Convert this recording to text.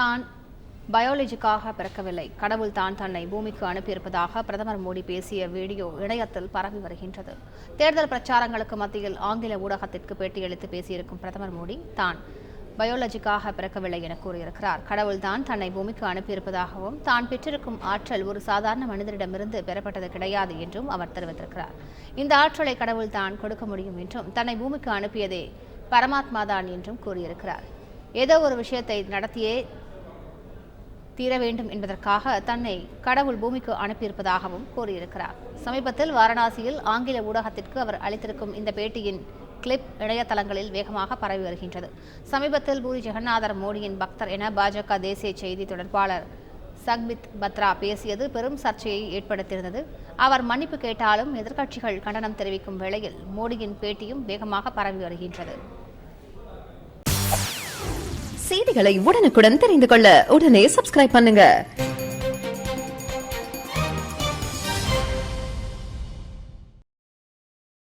தான் பயாலஜிக்காக பிறக்கவில்லை, கடவுள் தான் தன்னை பூமிக்கு அனுப்பியிருப்பதாக பிரதமர் மோடி பேசிய வீடியோ இணையத்தில் பரவி வருகின்றது. தேர்தல் பிரச்சாரங்களுக்கு மத்தியில் ஆங்கில ஊடகத்திற்கு பேட்டியளித்து பேசியிருக்கும் பிரதமர் மோடி தான் பயாலஜிக்காக பிறக்கவில்லை என கூறியிருக்கிறார். கடவுள் தான் தன்னை பூமிக்கு அனுப்பியிருப்பதாகவும் தான் பெற்றிருக்கும் ஆற்றல் ஒரு சாதாரண மனிதரிடமிருந்து பெறப்பட்டது கிடையாது என்றும் அவர் தெரிவித்திருக்கிறார். இந்த ஆற்றலை கடவுள் தான் கொடுக்க முடியும் என்றும் தன்னை பூமிக்கு அனுப்பியதே பரமாத்மா தான் என்றும் கூறியிருக்கிறார். ஏதோ ஒரு விஷயத்தை நடத்தியே தீர வேண்டும் என்பதற்காக தன்னை கடவுள் பூமிக்கு அனுப்பியிருப்பதாகவும் கூறியிருக்கிறார். சமீபத்தில் வாரணாசியில் ஆங்கில ஊடகத்திற்கு அவர் அளித்திருக்கும் இந்த பேட்டியின் கிளிப் இணையதளங்களில் வேகமாக பரவி வருகின்றது. சமீபத்தில் பூரி ஜெகநாதர் மோடியின் பக்தர் என பாஜக தேசிய செய்தி தொடர்பாளர் சக்பித் பத்ரா பேசியது பெரும் சர்ச்சையை ஏற்படுத்தியிருந்தது. அவர் மன்னிப்பு கேட்டாலும் எதிர்க்கட்சிகள் கண்டனம் தெரிவிக்கும் வேளையில் மோடியின் பேட்டியும் வேகமாக பரவி வருகின்றது. செய்திகளை உடனுக்குடன் தெரிந்து கொள்ள உடனே சப்ஸ்கிரைப் பண்ணுங்க.